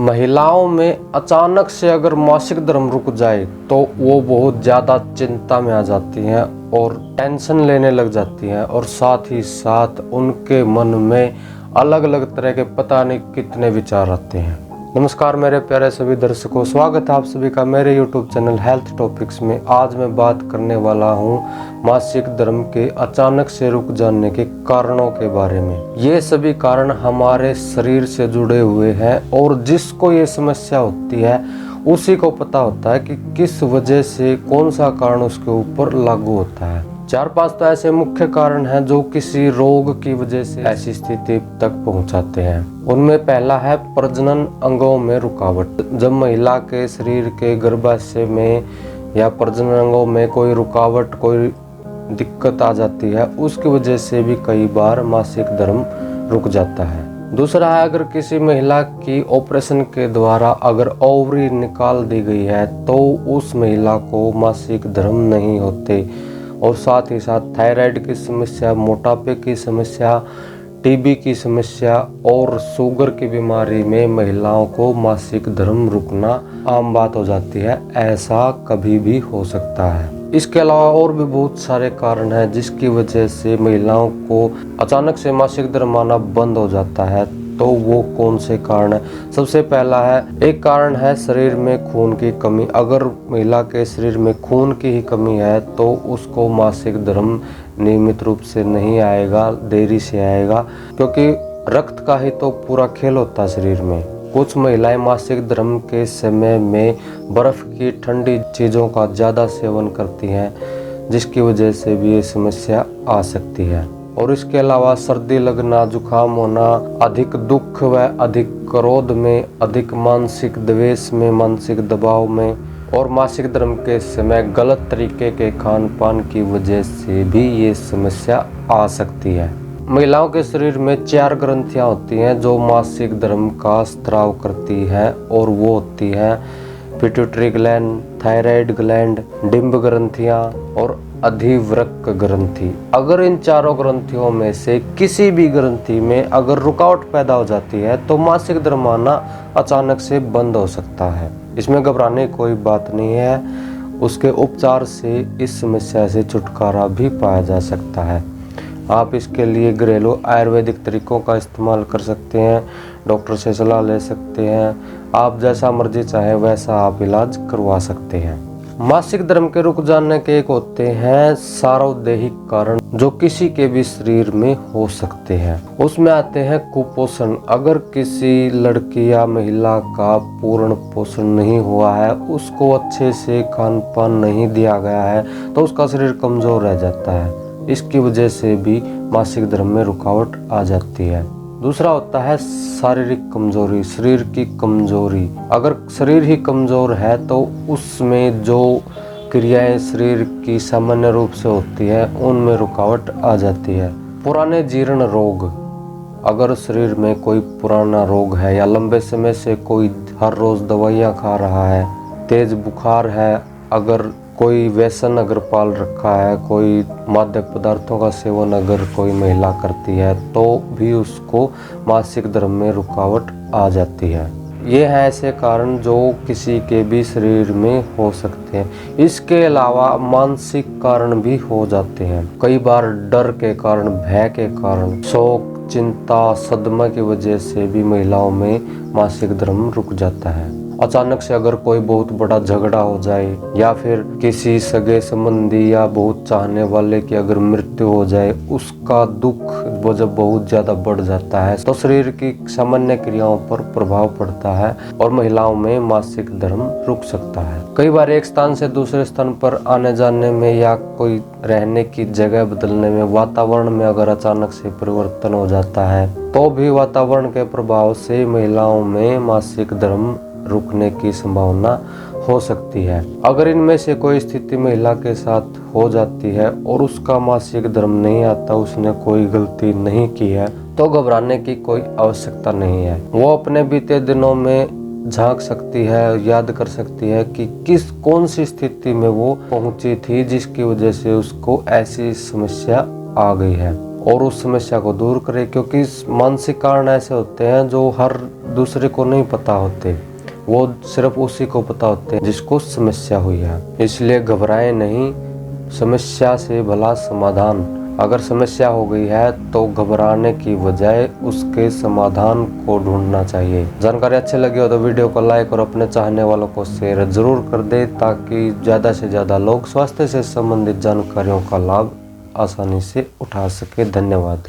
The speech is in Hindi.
महिलाओं में अचानक से अगर मासिक धर्म रुक जाए तो वो बहुत ज़्यादा चिंता में आ जाती हैं और टेंशन लेने लग जाती हैं और साथ ही साथ उनके मन में अलग अलग तरह के पता नहीं कितने विचार आते हैं। नमस्कार मेरे प्यारे सभी दर्शकों, स्वागत है आप सभी का मेरे यूट्यूब चैनल हेल्थ टॉपिक्स में। आज मैं बात करने वाला हूँ मासिक धर्म के अचानक से रुक जाने के कारणों के बारे में। ये सभी कारण हमारे शरीर से जुड़े हुए हैं और जिसको ये समस्या होती है उसी को पता होता है कि किस वजह से कौन सा कारण उसके ऊपर लागू होता है। 4-5 तो ऐसे मुख्य कारण हैं जो किसी रोग की वजह से ऐसी स्थिति तक पहुंचाते हैं। उनमें पहला है प्रजनन अंगों में रुकावट। जब महिला के शरीर के गर्भाशय में या प्रजनन अंगों में कोई रुकावट, कोई दिक्कत आ जाती है, उसकी वजह से भी कई बार मासिक धर्म रुक जाता है। दूसरा है अगर किसी महिला की ऑपरेशन के द्वारा अगर ओवरी निकाल दी गई है तो उस महिला को मासिक धर्म नहीं होते। और साथ ही साथ थायराइड की समस्या, मोटापे की समस्या, टीबी की समस्या और शुगर की बीमारी में महिलाओं को मासिक धर्म रुकना आम बात हो जाती है। ऐसा कभी भी हो सकता है। इसके अलावा और भी बहुत सारे कारण हैं जिसकी वजह से महिलाओं को अचानक से मासिक धर्म आना बंद हो जाता है। तो वो कौन से कारण है? सबसे पहला है, एक कारण है शरीर में खून की कमी। अगर महिला के शरीर में खून की ही कमी है तो उसको मासिक धर्म नियमित रूप से नहीं आएगा, देरी से आएगा, क्योंकि रक्त का ही तो पूरा खेल होता है शरीर में। कुछ महिलाएं मासिक धर्म के समय में बर्फ की ठंडी चीज़ों का ज़्यादा सेवन करती हैं, जिसकी वजह से भी ये समस्या आ सकती है। और इसके अलावा सर्दी लगना, जुकाम होना, अधिक दुख व अधिक क्रोध में, अधिक मानसिक द्वेष में, मानसिक दबाव में और मासिक धर्म के समय गलत तरीके के खान पान की वजह से भी ये समस्या आ सकती है। महिलाओं के शरीर में 4 ग्रंथियां होती हैं जो मासिक धर्म का स्त्राव करती हैं और वो होती हैं पिट्यूटरी ग्लैंड, थायराइड ग्लैंड, डिंब ग्रंथियां और अधिवृक्क ग्रंथि। अगर इन चारों ग्रंथियों में से किसी भी ग्रंथि में अगर रुकावट पैदा हो जाती है तो मासिक धर्म आना अचानक से बंद हो सकता है। इसमें घबराने की कोई बात नहीं है। उसके उपचार से इस समस्या से छुटकारा भी पाया जा सकता है। आप इसके लिए घरेलू आयुर्वेदिक तरीकों का इस्तेमाल कर सकते हैं, डॉक्टर से सलाह ले सकते हैं। आप जैसा मर्जी चाहे वैसा आप इलाज करवा सकते हैं। मासिक धर्म के रुक जाने के एक होते हैं सार्वदेहिक कारण जो किसी के भी शरीर में हो सकते हैं। उसमें आते हैं कुपोषण। अगर किसी लड़की या महिला का पूर्ण पोषण नहीं हुआ है, उसको अच्छे से खान पान नहीं दिया गया है, तो उसका शरीर कमजोर रह जाता है। इसकी वजह से भी मासिक धर्म में रुकावट आ जाती है। दूसरा होता है शारीरिक कमजोरी, शरीर की कमजोरी। अगर शरीर ही कमजोर है तो उसमें जो क्रियाएं शरीर की सामान्य रूप से होती है उनमें रुकावट आ जाती है। पुराने जीर्ण रोग, अगर शरीर में कोई पुराना रोग है या लंबे समय से कोई हर रोज दवाइयाँ खा रहा है, तेज बुखार है, अगर कोई व्यसन अगर पाल रखा है, कोई मादक पदार्थों का सेवन अगर कोई महिला करती है तो भी उसको मासिक धर्म में रुकावट आ जाती है। ये हैं ऐसे कारण जो किसी के भी शरीर में हो सकते हैं। इसके अलावा मानसिक कारण भी हो जाते हैं। कई बार डर के कारण, भय के कारण, शोक, चिंता, सदमा की वजह से भी महिलाओं में मासिक धर्म रुक जाता है। अचानक से अगर कोई बहुत बड़ा झगड़ा हो जाए या फिर किसी सगे संबंधी या बहुत चाहने वाले की अगर मृत्यु हो जाए, उसका दुख जब बहुत ज्यादा बढ़ जाता है तो शरीर की सामान्य क्रियाओं पर प्रभाव पड़ता है और महिलाओं में मासिक धर्म रुक सकता है। कई बार एक स्थान से दूसरे स्थान पर आने जाने में या कोई रहने की जगह बदलने में, वातावरण में अगर अचानक से परिवर्तन हो जाता है तो भी वातावरण के प्रभाव से महिलाओं में मासिक धर्म रुकने की संभावना हो सकती है। अगर इनमें से कोई स्थिति महिला के साथ हो जाती है और उसका मासिक धर्म नहीं आता, उसने कोई गलती नहीं की है, तो घबराने की कोई आवश्यकता नहीं है। वो अपने बीते दिनों में झांक सकती है, याद कर सकती है कि कौन सी स्थिति में वो पहुंची थी जिसकी वजह से उसको ऐसी समस्या आ गई है। और उस समस्या को दूर करे, क्योंकि मानसिक कारण ऐसे होते हैं जो हर दूसरे को नहीं पता होते, वो सिर्फ उसी को पता होते हैं जिसको समस्या हुई है। इसलिए घबराएं नहीं, समस्या से भला समाधान। अगर समस्या हो गई है तो घबराने की बजाय उसके समाधान को ढूंढना चाहिए। जानकारी अच्छी लगी हो तो वीडियो को लाइक और अपने चाहने वालों को शेयर जरूर कर दे, ताकि ज़्यादा से ज़्यादा लोग स्वास्थ्य से संबंधित जानकारियों का लाभ आसानी से उठा सके। धन्यवाद।